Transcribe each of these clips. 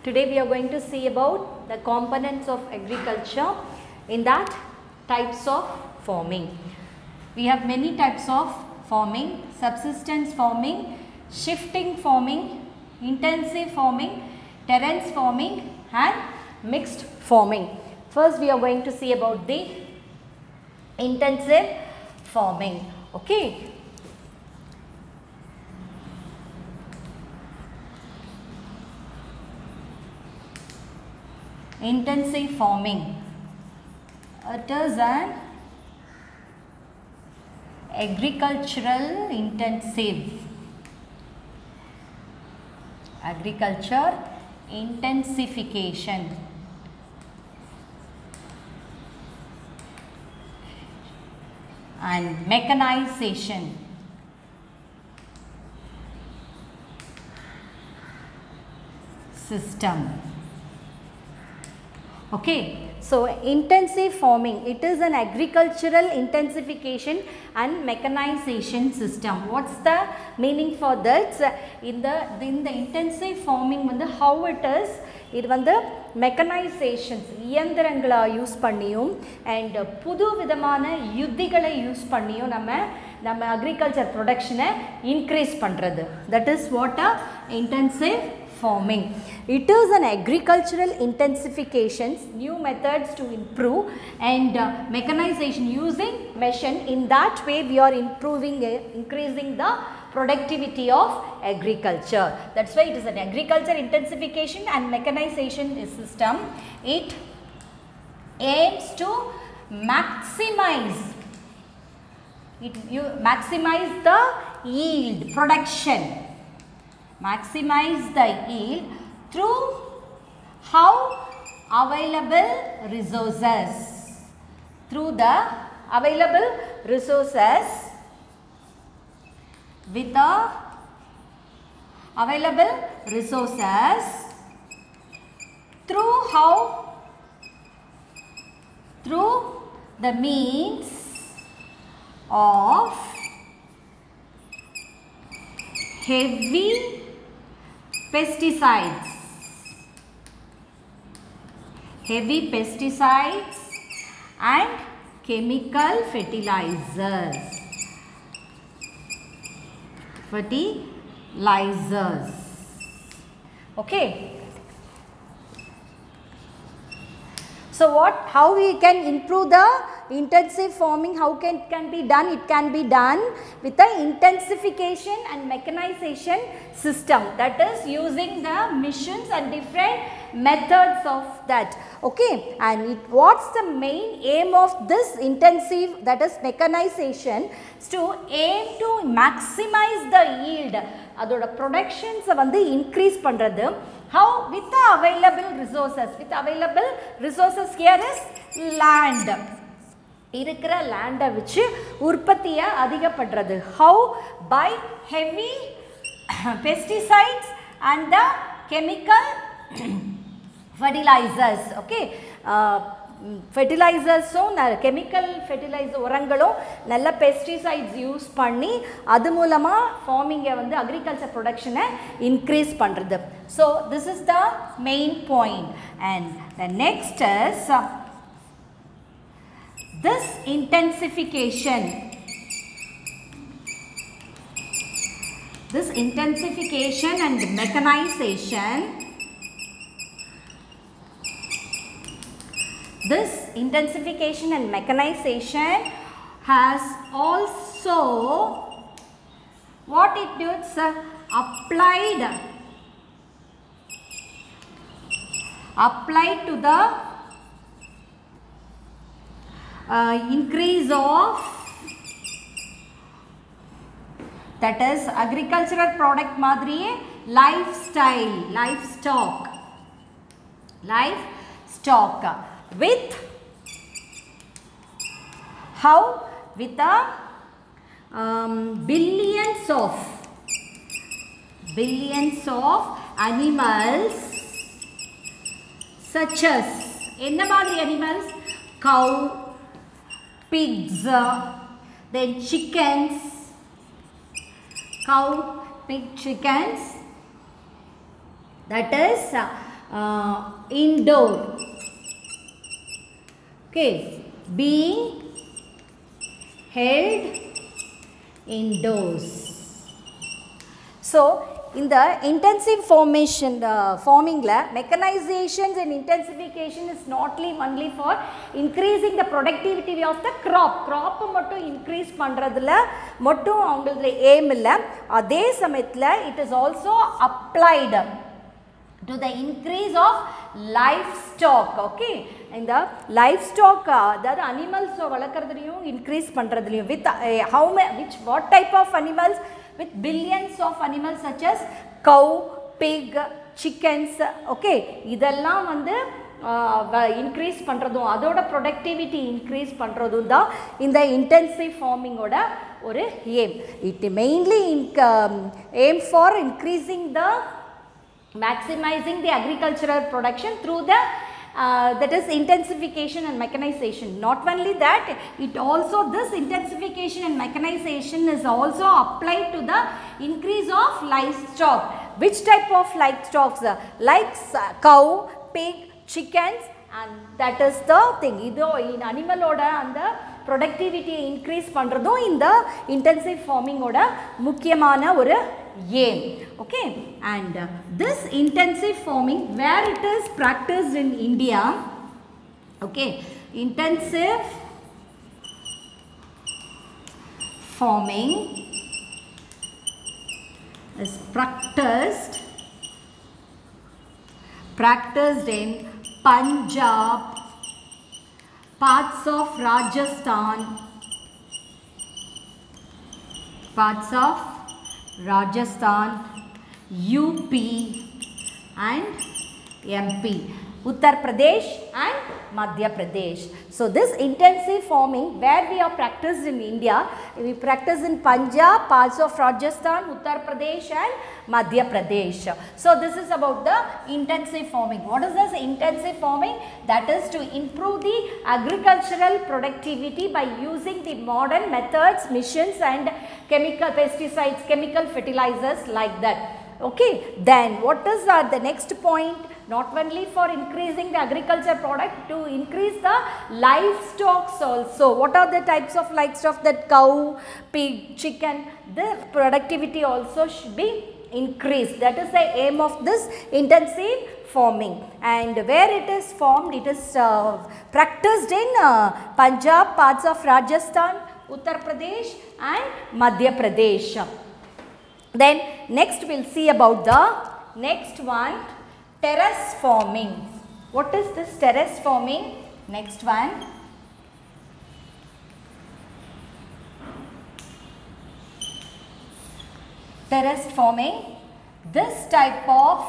Today we are going to see about the components of agriculture, in that types of farming. We have many types of farming: subsistence farming, shifting farming, intensive farming, terrace farming and mixed farming. First we are going to see about the intensive farming. Okay. Intensive farming. It is an agricultural agriculture intensification and mechanization system. Okay, so intensive farming, it is an agricultural intensification and mechanization system. What's the meaning for that? In the intensive farming, how it is, it வந்து mechanizations இயந்திரங்களை use பண்ணியும் and புது விதமான யுத்திகளை use பண்ணியும் நம்ம agriculture production increase பண்றது. That is what a intensive farming. It is an agricultural intensifications, new methods to improve and mechanization using machine. In that way we are increasing the productivity of agriculture. That's why it is an agriculture intensification and mechanization system. It aims to maximize the yield, production. Maximize the yield through how available resources, through the available resources with the available resources through the means of heavy pesticides and chemical fertilizers. Okay. So how we can improve the intensive farming? How can be done? It can be done with the intensification and mechanization system, that is using the machines and different methods of that. Okay, and what's the main aim of this intensive, that is mechanization, is to aim to maximize the yield, adoda productions increase பண்றது. How? With the available resources. With available resources here is land. இருக்கிற land வச்சு உற்பத்தியை அதிகப்படுறது. How? By heavy pesticides and the chemical fertilizers. Okay. ஃபெர்டிலைசர்ஸும் chemical fertiliser உரங்களும் நல்ல pesticides use பண்ணி அது மூலமாக ஃபார்மிங்கை அக்ரிகல்ச்சர் ப்ரொடக்ஷனை இன்க்ரீஸ் பண்ணுறது. So this is the main point. And the next is this intensification and mechanization, this intensification and mechanization has also what it does, applied to the increase of, that is agricultural product madriye livestock with how? With the billions of animals, such as enna madri animals? Cow, pigs, then chickens, cow, pig, chickens, that is indoor. Okay, being held indoors. So in the intensive forming la mechanizations and intensification is not only for increasing the productivity of the crop மட்டும் increase பண்றதுல மட்டும் அவங்களுடைய aim இல்ல, அதே சமயத்துல it is also applied to the increase of livestock. Okay, in the livestock that animals வளர்க்கறதுலயும் increase பண்றதுலயும் with what type of animals? With billions of animals such as cow, pig, chickens. Okay, இதெல்லாம் வந்து increase பண்றதும் அதோட productivity increase பண்றதும் தான் இந்த intensive farming ஓட ஒரு aim. It mainly aim for increasing the maximizing the agricultural production through the that is intensification and mechanization. Not only that, it also this intensification and mechanization is also applied to the increase of livestock. Which type of livestock? Like cow, pig, chickens, and that is the thing. Ido in animal oda and the productivity increase பண்றதும் இந்த intensive farming ஓட முக்கியமான ஒரு aim. Okay, and this intensive farming where it is practiced in India. Okay, intensive farming is practiced in Punjab, parts of Rajasthan, UP and MP, Uttar Pradesh and Madhya Pradesh. So this intensive farming where we are practiced in India, we practice in Punjab, parts of Rajasthan, Uttar Pradesh and Madhya Pradesh. So this is about the intensive farming. What is this intensive farming? That is to improve the agricultural productivity by using the modern methods, machines and chemical pesticides, chemical fertilizers like that. Okay, then what is the next point? Not only for increasing the agriculture product, to increase the livestock also. What are the types of livestock? That cow, pig, chicken, the productivity also should be increased. That is the aim of this intensive farming. And where it is formed, it is practiced in Punjab, parts of Rajasthan, Uttar Pradesh and Madhya Pradesh. Then next we will see about the next one, terrace farming. What is this terrace farming? Next one, terrace farming. This type of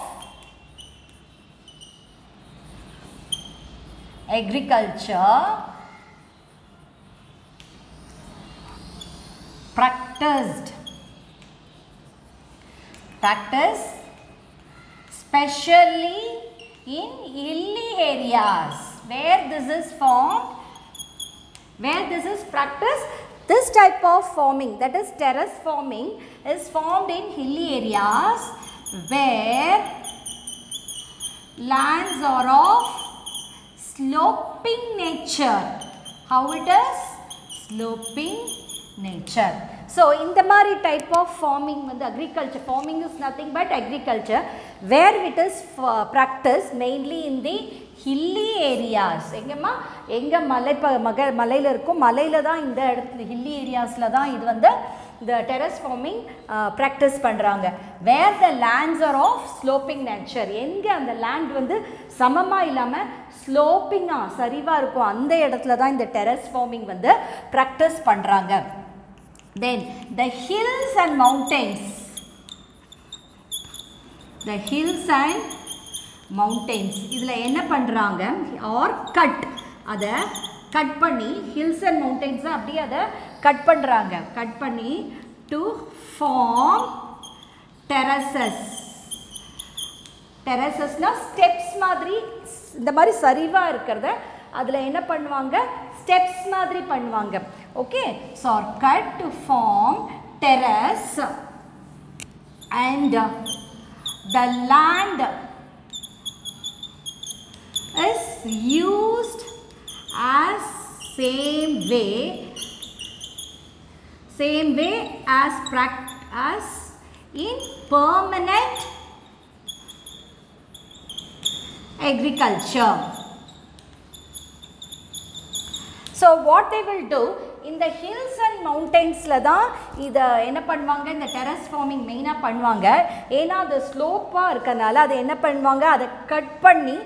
agriculture practiced especially in hilly areas. Where this is formed, where this is practiced, this type of farming, that is terrace farming, is formed in hilly areas where lands are of sloping nature. How it is? Sloping nature. So in the mari type of farming, the agriculture farming is nothing but agriculture where it is practiced mainly in the hilly areas. எங்கம்மா எங்க மலையில இருக்கும், மலையில தான் இந்த இடத்துல hilly areasல தான் இது வந்து the terrace farming practice பண்றாங்க. Where the lands are of sloping nature, எங்க அந்த land வந்து சமமா இல்லாம ஸ்லோப்பிங்கா சரிவா இருக்கும், அந்த இடத்துல தான் இந்த terrace farming வந்து practice பண்றாங்க. Then the hills and mountains, the hills and mountains, இதுல என்ன பண்றாங்க, or cut, அத கட் பண்ணி hills and mountains அப்படியே அத கட் பண்றாங்க, கட் பண்ணி to form terraces. terracesனா steps மாதிரி, இந்த மாதிரி சரிவா இருக்கிறத அதுல என்ன பண்ணுவாங்க, steps மாதிரி பண்ணுவாங்க. Okay, so cut to form terrace and the land is used as same way as in permanent agriculture. So what they will do in the hills and mountains la da ida enna பண்ணுவாங்க இந்த terrace farming மெயினா பண்ணுவாங்க ஏனா அது ஸ்லோப்பா இருக்கனால அது என்ன பண்ணுவாங்க அதை கட் பண்ணி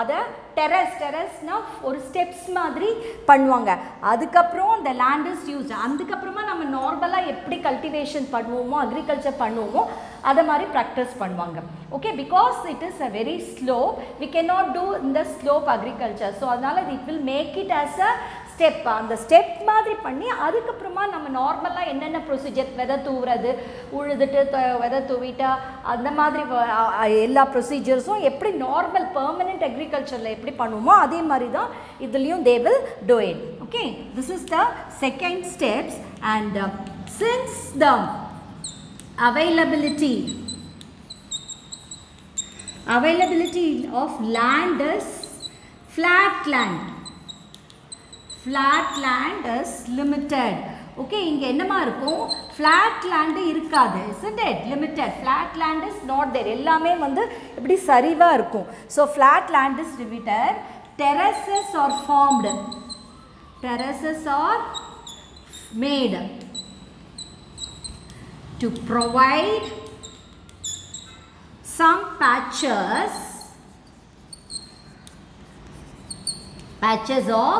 அதை டெரஸ்னா ஒரு ஸ்டெப்ஸ் மாதிரி பண்ணுவாங்க அதுக்கப்புறம் அந்த லேண்ட் இஸ் யூஸ்ட் அதுக்கப்புறமா நம்ம நார்மலாக எப்படி கல்டிவேஷன் பண்ணுவோமோ அக்ரிகல்ச்சர் பண்ணுவோமோ அதை மாதிரி ப்ராக்டிஸ் பண்ணுவாங்க okay because it is a very slope we can not do இந்த ஸ்லோப் அக்ரிகல்ச்சர் ஸோ அதனால் it will make it as a step அந்த ஸ்டெப் மாதிரி பண்ணி அதுக்கப்புறமா நம்ம நார்மலாக என்னென்ன ப்ரொசீஜர் விதை தூவுறது உழுதுட்டு விதை தூவிட்டா அந்த மாதிரி எல்லா ப்ரொசீஜர்ஸும் எப்படி நார்மல் பெர்மனெண்ட் அக்ரிகல்ச்சரில் எப்படி பண்ணுவோமோ அதே மாதிரி தான் இதுலேயும் தே will do it okay this is the second steps and since the availability of land is flat land is limited okay இங்க என்னமா இருக்கும் flat land இருக்காது isn't it limited flat land is not there எல்லாமே வந்து இப்படி சரிவா இருக்கும் so flat land is limited terraces are formed terraces are made to provide some patches of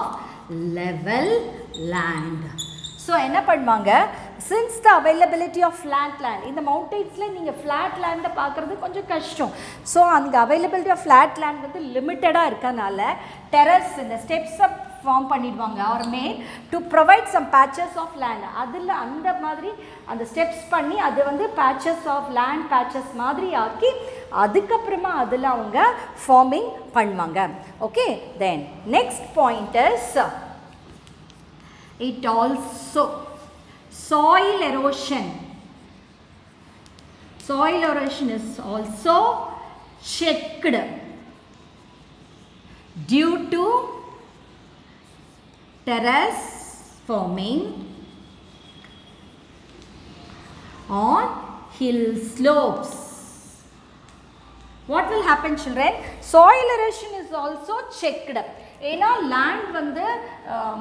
level land. So என்ன பண்ணுவாங்க since the availability of flat land in the mountains la neenga flat land paakradhu konjam kashtam so anga availability of flat land வந்து லிமிட்டடா இருக்கனால terrace இந்த steps up form பண்ணிடுவாங்க or made to provide some patches of land அதுல அந்த மாதிரி அந்த steps பண்ணி அது வந்து patches of land patches மாதிரி ஆக்கி அதுக்கப்புறமா அதுல அவங்க forming பண்ணுவாங்க okay then next point is it also soil erosion is also checked due to terrace forming on hill slopes. What will happen children? Soil erosion is also checked. ஏன்னா land வந்து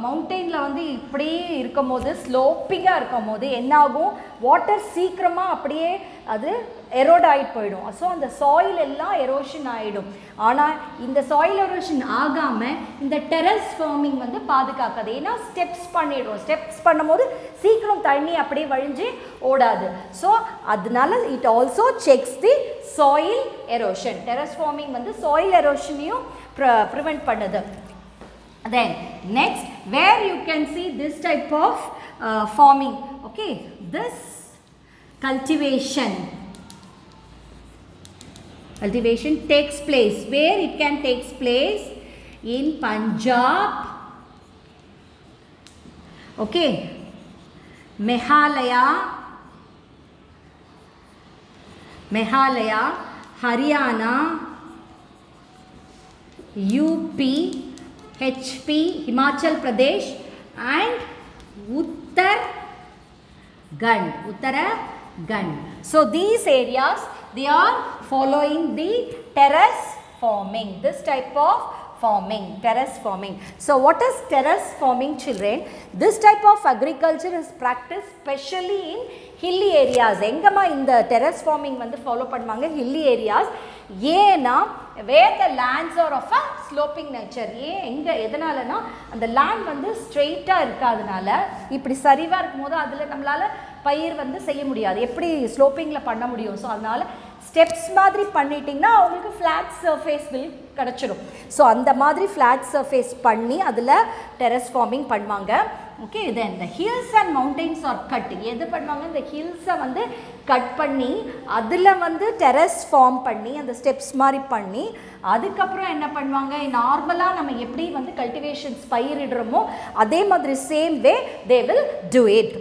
மவுண்டெயினில் வந்து இப்படி இருக்கும் போது ஸ்லோப்பிங்காக இருக்கும் போது என்னாகும் வாட்டர் சீக்கிரமாக அப்படியே அது எரோட் ஆகிட்டு போயிடும் ஸோ அந்த சாயில் எல்லாம் எரோஷன் ஆகிடும் ஆனால் இந்த சாயில் எரோஷன் ஆகாமல் இந்த டெரஸ் ஃபார்மிங் வந்து பாதுகாக்காது ஏன்னா ஸ்டெப்ஸ் பண்ணிடும் ஸ்டெப்ஸ் பண்ணும்போது சீக்கிரம் தண்ணி அப்படியே வழிஞ்சு ஓடாது ஸோ அதனால it also checks the soil erosion terrace farming வந்து சாயில் எரோஷனையும் prevent பண்ணுது then next where you can see this type of farming okay this cultivation takes place where it can takes place in Punjab okay Meghalaya Haryana UP, HP, Himachal Pradesh and Uttarakhand. So these areas they are following the terrace farming. This type of farming, terrace farming. So what is terrace farming children? This type of agriculture is practiced specially in hilly areas. எங்கமா இந்த terrace farming வந்து follow பண்ணுவாங்க hilly areas. ஏன்னா where the lands are of a sloping nature எங்க எதனாலனா அந்த land வந்து ஸ்ட்ரெயிட்டா இருக்காதனால இப்படி சரிவா இருக்கும்போது அதுல நம்மளால பயிர் வந்து செய்ய முடியாது எப்படி ஸ்லோப்பிங்ல பண்ண முடியும் ஸோ அதனால ஸ்டெப்ஸ் மாதிரி பண்ணிட்டீங்கன்னா உங்களுக்கு ஃப்ளாட் சர்ஃபேஸ் வில் கிடச்சிடும் ஸோ அந்த மாதிரி ஃப்ளாட் சர்ஃபேஸ் பண்ணி அதில் டெரஸ் ஃபார்மிங் பண்ணுவாங்க ஓகே தென் இந்த hills and mountains are cut எது பண்ணுவாங்க இந்த ஹில்ஸை வந்து கட் பண்ணி அதில் வந்து டெரஸ் ஃபார்ம் பண்ணி அந்த ஸ்டெப்ஸ் மாதிரி பண்ணி அதுக்கப்புறம் என்ன பண்ணுவாங்க நார்மலாக நம்ம எப்படி வந்து கல்டிவேஷன்ஸ் பயிரிடுறோமோ அதே மாதிரி same way they will do it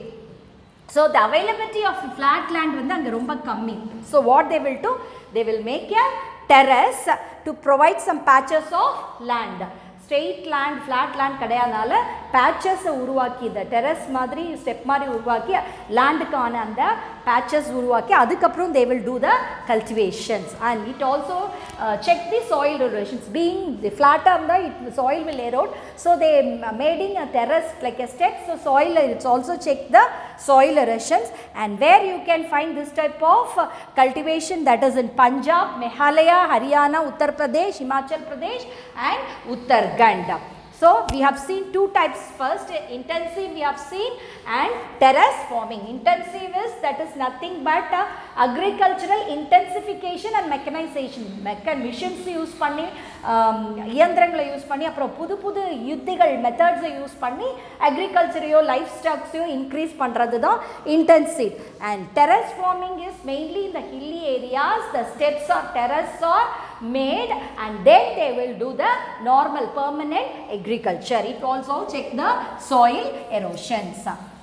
so the availability of flat land வந்து அங்கே ரொம்ப கம்மி so what they will do they will make a terrace to provide some patches of land. Straight land, flat land கிடையாதனால patches உருவாக்கி the terrace மாதிரி step மாதிரி உருவாக்கி landக்கான அந்த patches உருவாக்கி அதுக்கப்புறம் they will do the cultivations, and it also check the soil erosions. Being the flatter the soil will erode, so they making a terrace like a step, so soil it's also check the soil erosions. And where you can find this type of cultivation, that is in Punjab, Meghalaya, Haryana, Uttar Pradesh, Himachal Pradesh and Uttarakhand. So we have seen two types. First, intensive we have seen, and terrace farming. Intensive is that is nothing but agricultural intensification and mechanization. Machines use பண்ணி இயந்திரங்களை use பண்ணி அப்புறம் புது புது யுத்திகள் மெத்தட்ஸை use பண்ணி அக்ரிகல்ச்சரையோ life ஸ்டாக்ஸையோ increase பண்ணுறது தான் intensive. And terrace farming is mainly in the hilly areas. The steps or terrace are made, and then they will do the normal permanent agriculture. It also check the soil erosions.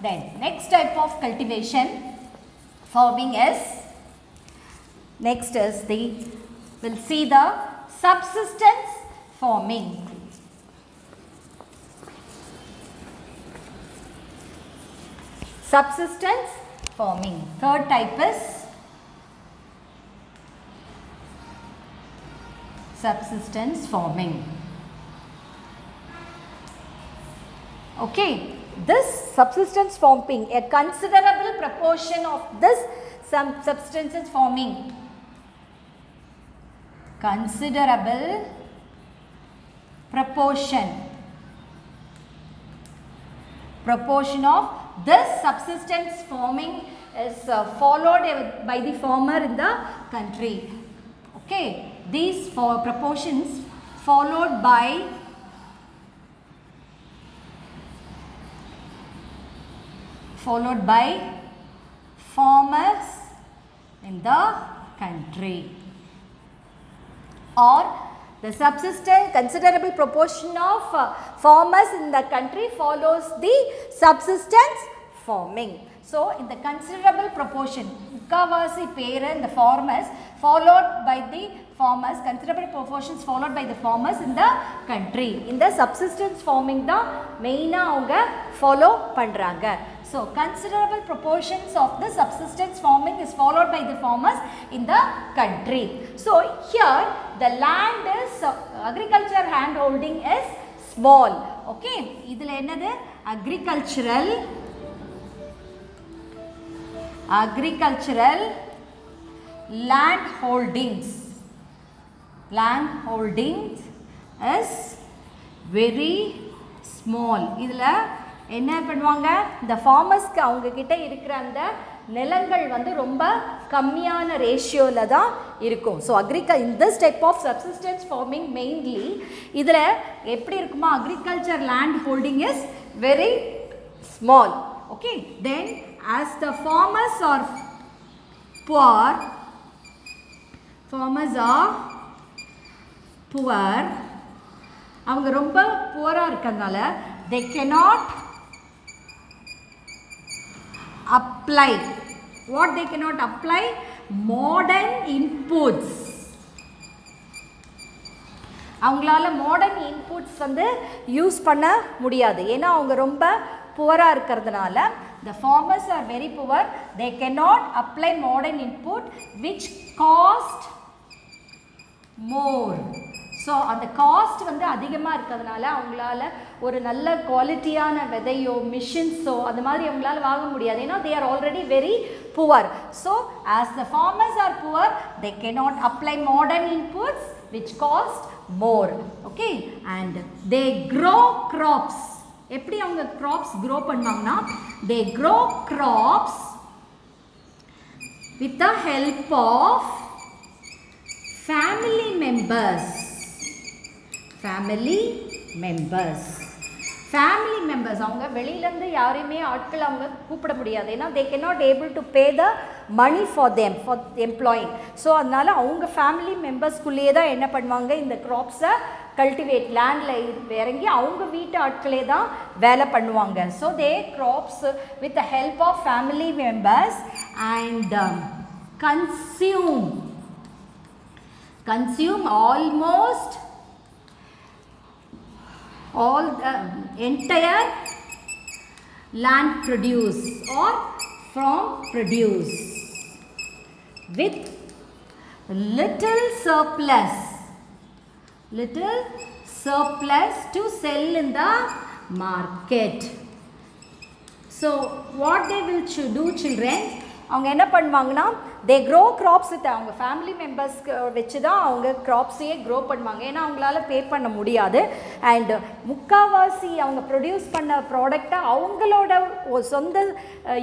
Then next type of cultivation farming is, next is the, we'll see the subsistence farming. Subsistence farming. Third type is subsistence farming. Okay, this subsistence farming, a considerable proportion of this subsistence farming, considerable proportion of this subsistence farming is followed by the farmer in the country. Okay, these proportions followed by farmers in the country, or the subsistence, considerable proportion of farmers in the country follows the subsistence farming. So in the considerable proportion, முக்காவாசி பேர் இந்த farmers followed by the farmers, considerable proportions followed by the farmers in the country. இந்த subsistence farming தான் மெயினா அவங்க follow பண்றாங்க. So considerable proportions of the subsistence farming is followed by the farmers in the country. So here the land is agriculture hand holding is small. Okay, இதுல என்னது agricultural land holdings is very small. இதுல என்ன பண்ணுவாங்க, இந்த ஃபார்மர்ஸ்க்கு அவங்க கிட்ட இருக்கிற அந்த நிலங்கள் வந்து ரொம்ப கம்மியான ரேஷியோவில் தான் இருக்கும். So in this type of subsistence farming mainly இதில் எப்படி இருக்குமா, agriculture land holding is very small. Okay, then as the farmers are poor, அவங்க ரொம்ப poor-ஆ இருக்கறனால they cannot apply, what they cannot apply, modern inputs. அவங்களால modern inputs வந்து use பண்ண முடியாது, ஏன்னா அவங்க ரொம்ப poor-ஆ இருக்கிறதுனால. The farmers are very poor, they cannot apply modern input which cost more. So அந்த காஸ்ட் வந்து அதிகமாக இருக்கிறதுனால அவங்களால ஒரு நல்ல குவாலிட்டியான விதையோ மிஷின்ஸோ அந்த மாதிரி அவங்களால வாங்க முடியாது, ஏன்னா they are already very poor. So as the farmers are poor, they cannot apply modern inputs which cost more. Okay, and they grow crops. எப்படி அவங்க crops grow பண்ணுவாங்கன்னா, they grow crops with the help of family members. அவங்க வெளியிலேருந்து யாரையுமே ஆட்கள் அவங்க கூப்பிட முடியாது, ஏன்னா they cannot able to pay the money for them for employing. So அதனால அவங்க ஃபேமிலி மெம்பர்ஸ்குள்ளேயே தான் என்ன பண்ணுவாங்க, இந்த க்ராப்ஸை கல்டிவேட் லேண்டில் இறங்கி அவங்க வீட்டு ஆட்களே தான் வேலை பண்ணுவாங்க. So they crops with the help of family members and consume consume almost all the entire land produce or from produce with little surplus to sell in the market. So what they will do, children, அவங்க என்ன பண்ணுவாங்கன்னா they grow crops with அவங்க family members வச்சு தான் அவங்க க்ராப்ஸையே grow பண்ணுவாங்க. ஏன்னா அவங்களால பே பண்ண முடியாது. அண்ட் முக்கால்வாசி அவங்க ப்ரொடியூஸ் பண்ண ப்ராடக்டை அவங்களோட சொந்த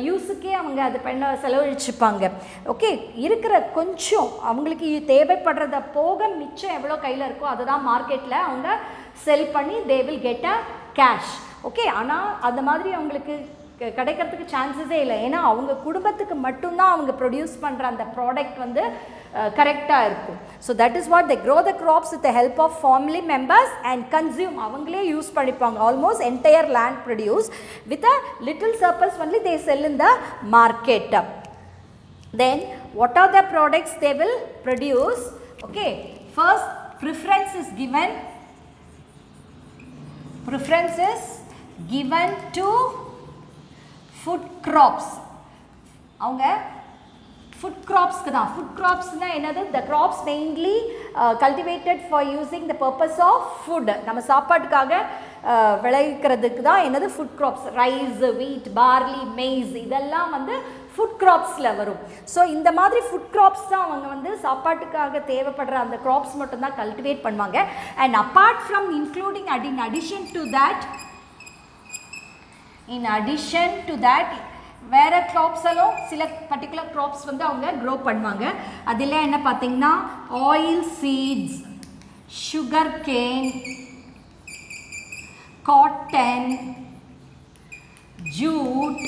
யூஸுக்கே அவங்க அதை பண்ண செலவழிச்சுப்பாங்க. ஓகே, இருக்கிற கொஞ்சம் அவங்களுக்கு தேவைப்படுறத போக மிச்சம் எவ்வளோ கையில் இருக்கோ அதை தான் மார்க்கெட்டில் அவங்க செல் பண்ணி they will get a cash. Okay, ஆனால் அந்த மாதிரி அவங்களுக்கு கிடைக்கிறதுக்கு சான்சஸே இல்லை. ஏன்னா அவங்க குடும்பத்துக்கு மட்டும்தான் அவங்க ப்ரொடியூஸ் பண்ணுற அந்த ப்ராடக்ட் வந்து கரெக்டாக இருக்கும். So that is what they grow the crops with the help of family members and consume. அவங்களே யூஸ் பண்ணிப்பாங்க almost entire land produce with a little surplus only they sell in the market. Then what are the products they will produce? Okay, first preference is given to food crops. அவங்க food crops தான். food crops னா என்னது? the crops mainly cultivated for using the purpose of food. நம்ம சாப்பாட்டுக்காக விளைவிக்கிறதுக்கு தான் என்னது food crops. rice, wheat, barley, maize இதெல்லாம் வந்து food cropsல வரும். ஸோ இந்த மாதிரி food crops தான் அவங்க வந்து சாப்பாட்டுக்காக தேவைப்படுற அந்த crops மட்டும் தான் கல்டிவேட் பண்ணுவாங்க. and apart from including in addition to that வேற crops எல்லாம் சில particular crops வந்து அவங்க grow பண்ணுவாங்க. அதில் என்ன பார்த்தீங்கன்னா oil seeds, sugar cane, cotton, jute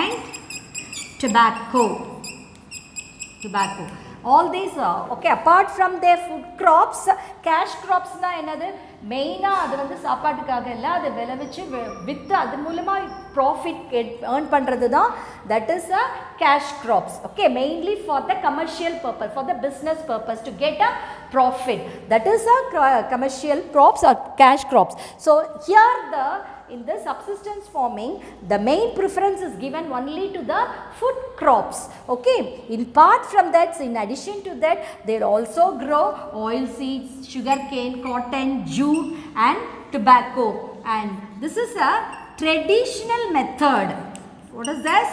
and tobacco. All these okay, apart from their food crops, cash crops na enadhu main adu vandu saapaadukkaga illa adu velavichu with adu moolama profit earn pandrathu da, that is a cash crops. Okay, mainly for the commercial purpose, for the business purpose, to get a profit, that is a commercial crops or cash crops. So here in the subsistence farming, the main preference is given only to the food crops. Okay, in part from that, in addition to that, they also grow oil seeds, sugar cane, cotton, jute and tobacco. And this is a traditional method. What is this?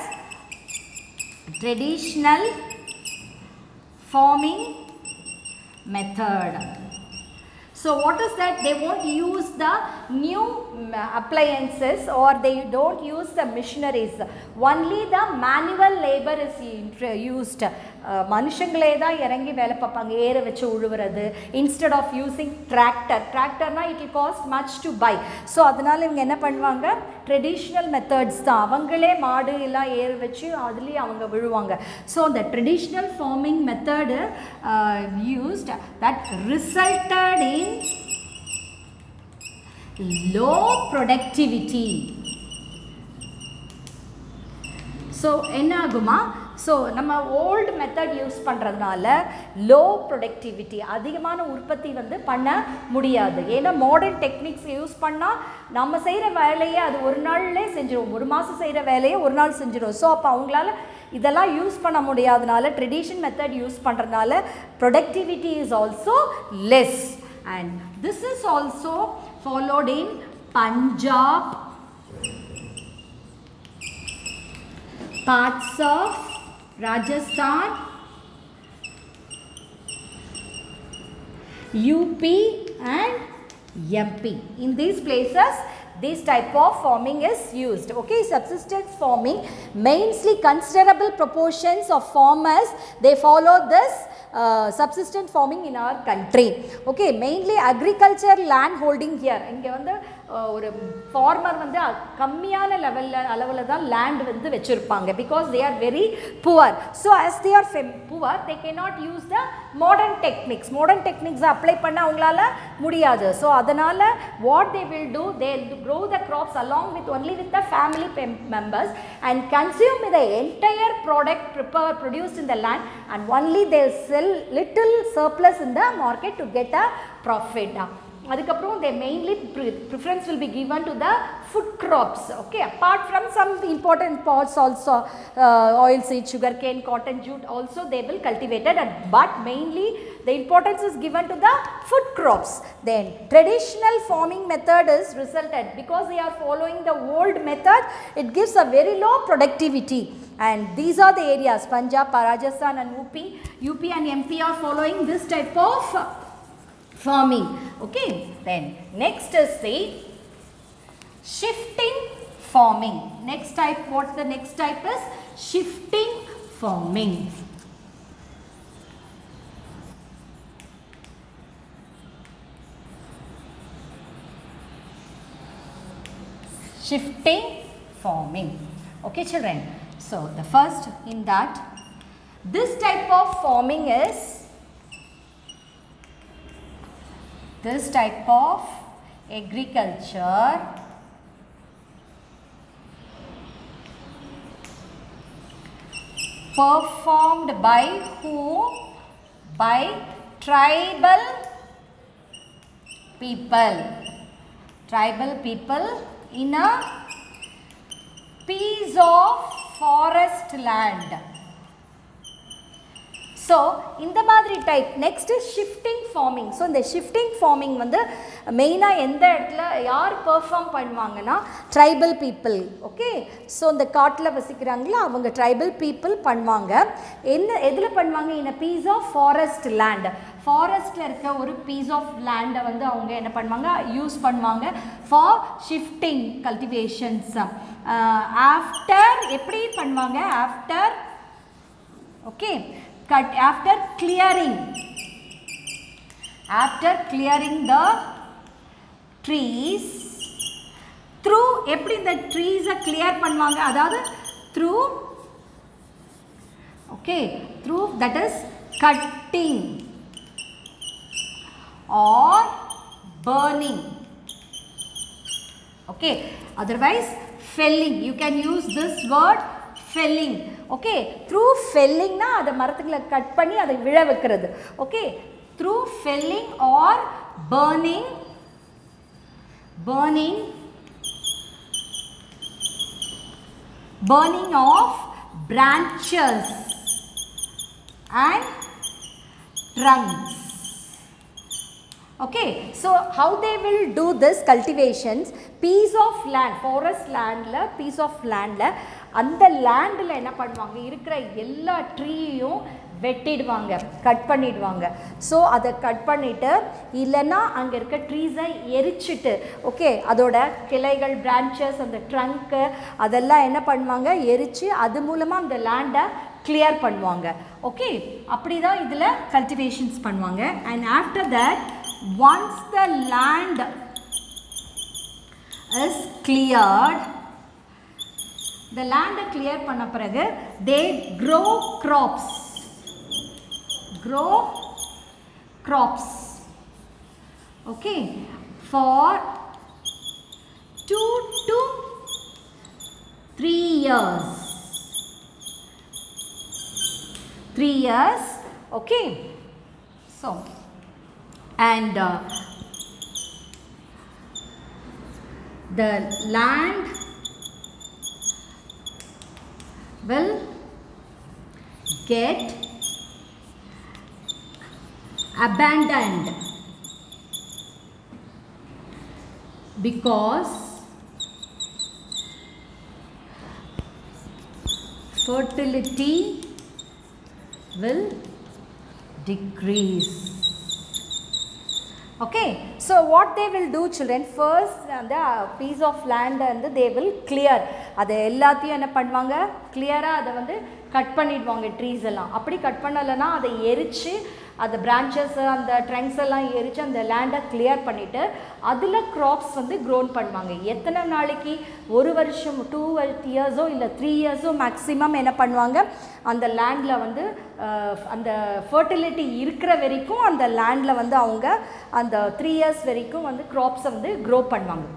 Traditional farming method. So what is that? They won't use the new appliances or they don't use the machineries. Only the manual labor is used. மனுஷங்களே தான் இறங்கி வேலை பார்ப்பாங்க, ஏற வச்சு உழுவுறது. Instead of using டிராக்டர்னா it will cost much to buy. So அதனால் இவங்க என்ன பண்ணுவாங்க, ட்ரெடிஷ்னல் மெத்தட்ஸ் தான். அவங்களே மாடு எல்லாம் ஏற வச்சு அதுலேயே அவங்க விழுவாங்க. So the traditional farming method used that resulted in low productivity. So என்ன ஆகுமா, ஸோ நம்ம ஓல்டு மெத்தட் யூஸ் பண்ணுறதுனால லோ ப்ரொடக்டிவிட்டி, அதிகமான உற்பத்தி வந்து பண்ண முடியாது. ஏன்னா மாடர்ன் டெக்னிக்ஸ் யூஸ் பண்ணால் நம்ம செய்கிற வேலையை அது ஒரு நாள்லே செஞ்சிடும், ஒரு மாதம் செய்கிற வேலையை ஒரு நாள் செஞ்சிடும். ஸோ அப்போ அவங்களால இதெல்லாம் யூஸ் பண்ண முடியாதனால ட்ரெடிஷன் மெத்தட் யூஸ் பண்ணுறதுனால productivity is also less. And this is also followed in Punjab, parts of Rajasthan, UP and MP. In these places this type of farming is used. Okay, subsistence farming, mainly considerable proportions of farmers they follow this subsistence farming in our country. Okay, mainly agriculture land holding here. இங்க வந்து ஒரு farmer வந்து கம்மியான அளவில் தான் land வந்து வச்சுருப்பாங்க, because they are very poor. So as they are poor they cannot use the modern techniques apply பண்ண அவங்களால முடியாது. ஸோ அதனால் what they will do, they grow the crops along with only with the family members and consume the entire product produced in the land, and only they sell little surplus in the market to get a profit. அதுக்கப்புறம் they mainly preference will be given to the food crops, okay, apart from some important parts also, oil seed, sugar cane, cotton, jute also they will cultivate it, but mainly the importance is given to the food crops. Then traditional farming method is resulted because they are following the old method, it gives a very low productivity, and these are the areas Punjab, Rajasthan and UP and MP are following this type of farming. Okay, then next is the shifting farming. Next type, what's the next type is shifting farming. Shifting farming. Okay children, so the first in that, this type of farming is this type of agriculture performed by whom? By tribal people in a piece of forest land. So இந்த மாதிரி type. Next shifting farming. So இந்த shifting farming வந்து மெயினாக எந்த இடத்துல யார் perform பண்ணுவாங்கன்னா tribal people. Okay, so இந்த காட்டில் வசிக்கிறாங்களா அவங்க ட்ரைபல் பீப்புள் பண்ணுவாங்க. எதில் பண்ணுவாங்க? In a piece of forest land. ஃபாரஸ்ட்டில் இருக்க ஒரு பீஸ் ஆஃப் லேண்டை வந்து அவங்க என்ன பண்ணுவாங்க? யூஸ் பண்ணுவாங்க ஃபார் ஷிஃப்டிங் கல்டிவேஷன்ஸ். ஆஃப்டர் எப்படி பண்ணுவாங்க? After okay after clearing the trees through, எப்படி இந்த trees clear பண்ணுவாங்க? அதாவது through, okay, through that is cutting or burning. Okay, otherwise felling, you can use this word felling. Okay, through ஃபெல்லிங்னா அதை மரத்துக்களை cut பண்ணி அதை விழ வைக்கிறது. Okay, through felling or burning of branches and trunks. Okay, so how they will do this cultivations? Piece of land, forest landல piece of landல அந்த லேண்டில் என்ன பண்ணுவாங்க? இருக்கிற எல்லா ட்ரீயும் வெட்டிடுவாங்க, கட் பண்ணிடுவாங்க. ஸோ அதை கட் பண்ணிவிட்டு இல்லைன்னா அங்கே இருக்க ட்ரீஸை எரிச்சிட்டு, ஓகே, அதோட கிளைகள், பிரான்ச்சஸ், அந்த ட்ரங்க்கு அதெல்லாம் என்ன பண்ணுவாங்க? எரித்து அது மூலமாக அந்த லேண்டை கிளியர் பண்ணுவாங்க. ஓகே, அப்படி தான் இதில் கல்டிவேஷன்ஸ் பண்ணுவாங்க. And after that once the land is cleared, the land clear பண்ண பிறகு they grow crops, okay, for 2 to 3 years. 3 years, okay. So and the land will get abandoned because fertility will decrease. Okay, so what they will do children, first the piece of land and they will clear, அதை எல்லாத்தையும் என்ன பண்ணுவாங்க? கிளியராக அதை வந்து cut பண்ணிடுவாங்க trees எல்லாம். அப்படி கட் பண்ணலைன்னா அதை எரித்து அந்த branches அந்த trunks எல்லாம் எரிச்சு அந்த லேண்டை கிளியர் பண்ணிட்டு அதில் crops வந்து க்ரோன் பண்ணுவாங்க. எத்தனை நாளைக்கு? ஒரு வருஷம் 2 இயர்ஸோ இல்லை 3 இயர்ஸோ மேக்ஸிமம் என்ன பண்ணுவாங்க, அந்த லேண்டில் வந்து அந்த ஃபர்டிலிட்டி இருக்கிற வரைக்கும் அந்த லேண்டில் வந்து அவங்க அந்த 3 இயர்ஸ் வரைக்கும் வந்து க்ராப்ஸை வந்து க்ரோ பண்ணுவாங்க.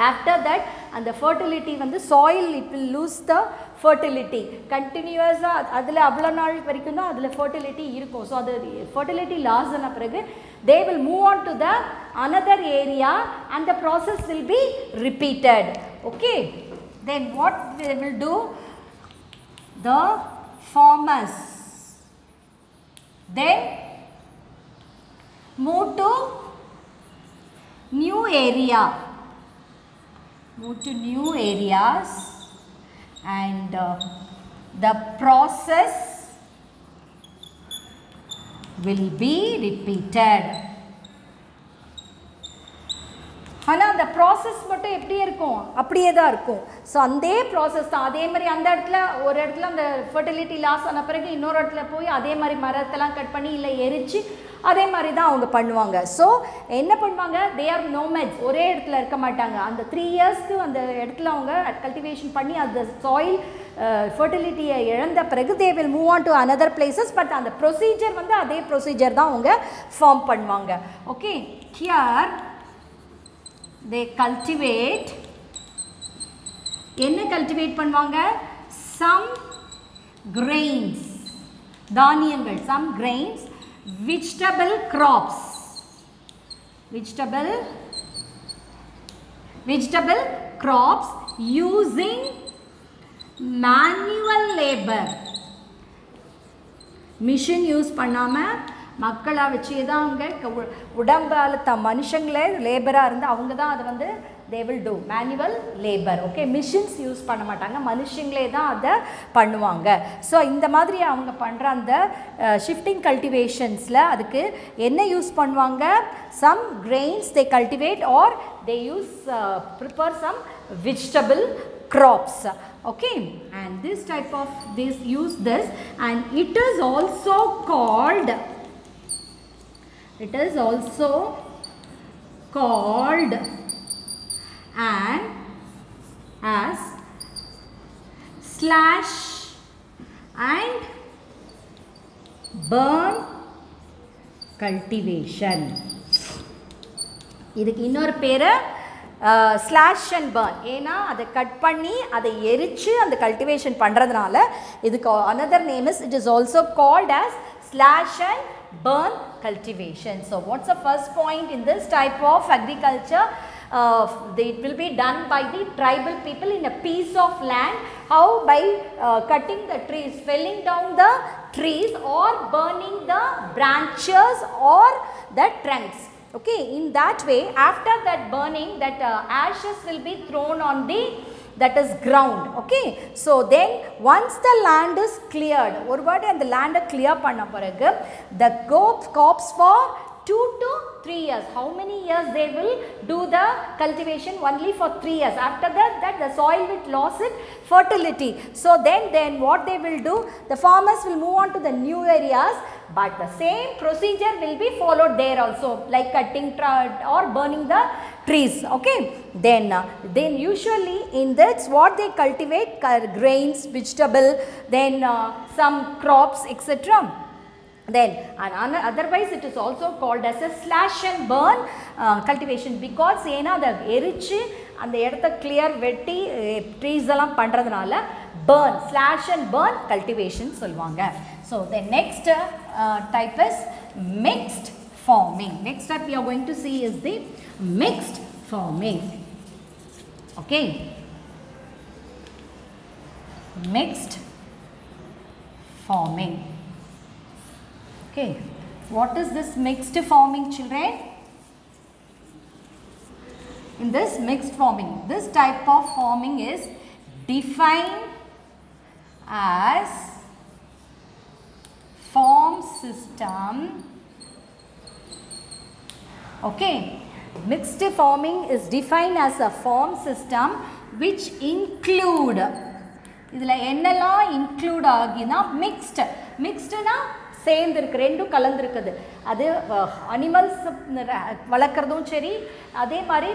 After that and the fertility வந்து soil it will lose the fertility continuous adula avla naal varaikum da adula fertility irukum. So adu fertility loss ana piragu they will move on to the another area and the process will be repeated. Okay, then what they will do, the farmers then move to new area, move to new areas and the process will be repeated. ஆனால் அந்த process மட்டும் எப்படி இருக்கும், அப்படியே தான் இருக்கும். So அந்த process தான் அதே மாதிரி அந்த இடத்துல ஒரு இடத்துல அந்த ஃபர்டிலிட்டி லாஸ் ஆன பிறகு இன்னொரு இடத்துல போய் அதே மாதிரி மரத்தெல்லாம் கட் பண்ணி இல்லை எரிச்சு அதே மாதிரி தான் அவங்க பண்ணுவாங்க. ஸோ என்ன பண்ணுவாங்க, தே ஆர் நோமேட்ஸ், ஒரே இடத்துல இருக்க மாட்டாங்க. அந்த 3 இயர்ஸ்க்கு அந்த இடத்துல அவங்க கல்டிவேஷன் பண்ணி அந்த சாயில் ஃபர்டிலிட்டியை இழந்த பிறகு they will move on to another places. But அந்த ப்ரொசீஜர் வந்து அதே ப்ரொசீஜர் தான் அவங்க ஃபார்ம் பண்ணுவாங்க. ஓகே, ஹியர் they cultivate, என்ன கல்டிவேட் பண்ணுவாங்க, some grains, தானியங்கள், some grains, vegetable crops, vegetable crops using manual labor, machine use பண்ணாமல் மக்களாக வச்சு தான் அவங்க உடம்பால் மனுஷங்களே லேபராக இருந்து அவங்க தான் அதை வந்து they will do manual labor. Okay, machines use பண்ண மாட்டாங்க, மனுஷங்களே தான் அதை பண்ணுவாங்க. ஸோ இந்த மாதிரி அவங்க பண்ணுற அந்த ஷிஃப்டிங் கல்டிவேஷன்ஸில் அதுக்கு என்ன யூஸ் பண்ணுவாங்க, some grains they cultivate or they use prepare some vegetable crops. Okay, and this type of this use this and it is also called and as slash and burn cultivation. இதுக்கு இன்னொரு பேரு slash and burn. ஏன்னா அதை cut பண்ணி அதை எரிச்சு அந்த cultivation பண்ணுறதுனால இதுக்கு another name is, it is also called as slash and burn cultivation. So what's the first point in this type of agriculture? It will be done by the tribal people in a piece of land. How? By cutting the trees, felling down the trees or burning the branches or the trunks. Okay, in that way after that burning that ashes will be thrown on the that is ground. Okay, so then once the land is cleared, ஒரு வாட்டி அந்த land clear பண்ண பிறகு the crops for 2 to 3 years. How many years they will do the cultivation? Only for 3 years. After that the soil will lose its fertility. So then what they will do, the farmers will move on to the new areas, but the same procedure will be followed there also, like cutting or burning the trees. Okay, then usually in that's what they cultivate, grains, vegetable, then some crops, etc. Then and otherwise it is also called as a slash and burn cultivation, because ஏனா அதை எரிச்சு அந்த இடத்த clear வெட்டி trees எல்லாம் பண்ணுறதுனால burn, slash and burn cultivation சொல்லுவாங்க. So the next type is mixed farming. Next type we are going to see is the mixed farming. Okay, mixed farming. Okay, what is this mixed farming, children? In this mixed farming, this type of farming is defined as farm system. Okay, mixed farming is defined as a farm system which include, இதில் என்னெல்லாம் include ஆகினா mixed, mixed na சேர்ந்துருக்கு, ரெண்டும் கலந்துருக்குது. அது animals வளர்க்குறதும் சரி, அதே மாதிரி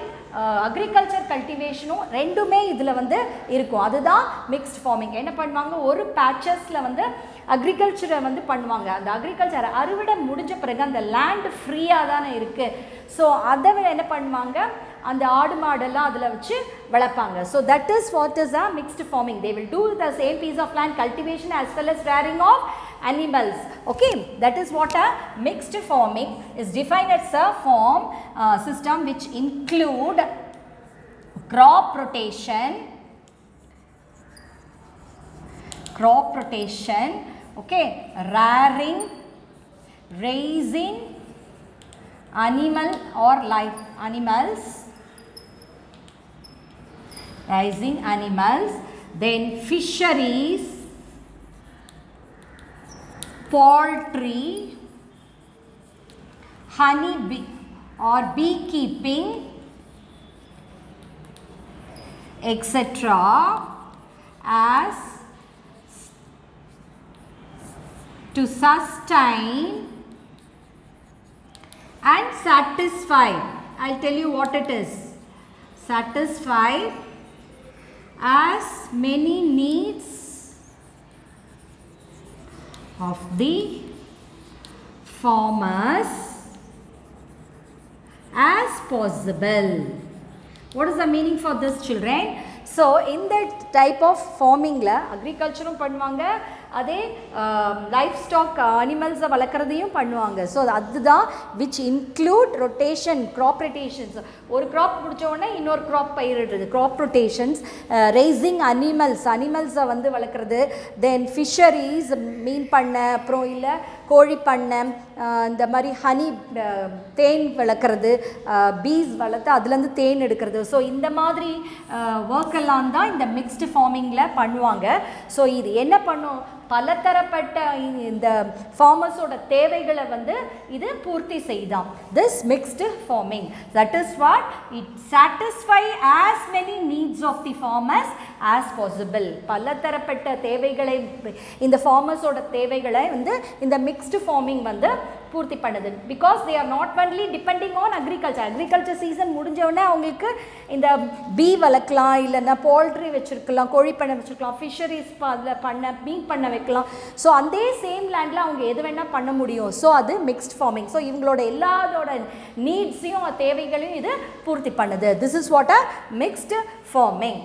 agriculture கல்டிவேஷனும் ரெண்டுமே இதில் வந்து இருக்கும். அதுதான் மிக்ஸ்ட் ஃபார்மிங். என்ன பண்ணுவாங்க, ஒரு பேட்சஸில் வந்து அக்ரிகல்ச்சரை வந்து பண்ணுவாங்க. அந்த அக்ரிகல்ச்சர் அறுவடை முடிஞ்ச பிறகு அந்த லேண்ட் ஃப்ரீயாக தானே இருக்குது. ஸோ அதை என்ன பண்ணுவாங்க, அந்த ஆடு மாடெல்லாம் அதில் வச்சு வளர்ப்பாங்க. So that is what is a mixed farming. They will do the same piece of land cultivation as well as rearing of animals. Okay, that is what a mixed farming is defined as a farm system which include crop rotation, okay, rearing, raising animal or life animals, raising animals, then fisheries, poultry, honey bee or beekeeping, etc. as to sustain and satisfy. I'll tell you what it is. Satisfy as many needs of the farmers as possible. What is the meaning for this, children? So in that type of farming la agriculture பண்ணுவாங்க, அதே life stock அனிமல்ஸை வளர்க்குறதையும் பண்ணுவாங்க. So அதுதான் which include rotation, crop rotations. ஒரு crop முடிச்ச உடனே இன்னொரு crop பயிரிடுறது, crop rotations, raising அனிமல்ஸை வந்து வளர்க்குறது, தென் ஃபிஷரிஸ் மீன் பண்ணை, அப்புறம் இல்லை கோழி பண்ணை, இந்த மாதிரி ஹனி தேன் வளர்க்குறது, பீஸ் வளர்த்து அதுலேருந்து தேன் எடுக்கிறது. ஸோ இந்த மாதிரி ஒர்க்கெல்லாம் தான் இந்த மிக்ஸ்டு ஃபார்மிங்கில் பண்ணுவாங்க. ஸோ இது என்ன பண்ணும், பலதரப்பட்ட இந்த ஃபார்மர்ஸோட தேவைகளை வந்து இது பூர்த்தி செய்தான். This mixed farming, that is what it satisfy as many needs of the farmers as possible. பலதரப்பட்ட தேவைகளை, இந்த ஃபார்மர்ஸோட தேவைகளை வந்து இந்த மிக்ஸ்டு ஃபார்மிங் வந்து பூர்த்தி பண்ணுது. Because they are not only depending on agriculture season முடிஞ்சவுடனே அவங்களுக்கு இந்த பீ வளர்க்கலாம், இல்லைன்னா போல்ட்ரி வச்சுருக்கலாம், கோழி பண்ணை வச்சுருக்கலாம், ஃபிஷரிஸ் பண்ண மீன் பண்ண வைக்கலாம். ஸோ அந்த சேம் லேண்டில் அவங்க எது வேணால் பண்ண முடியும். ஸோ அது மிக்ஸ்ட் ஃபார்மிங். ஸோ இவங்களோட எல்லாரோட நீட்ஸையும் தேவைகளையும் இது பூர்த்தி பண்ணுது. This is what a mixed farming.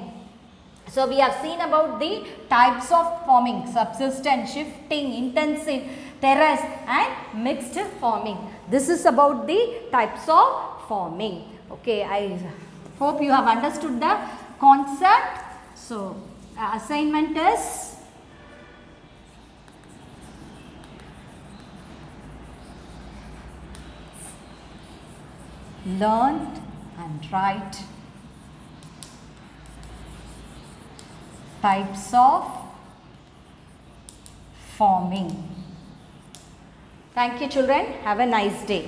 So we have seen about the types of farming: subsistence, shifting, intensive, terrace and mixed farming. This is about the types of farming. Okay, I hope you have understood the concept. So assignment is learn and write types of farming. Thank you, children. Have a nice day.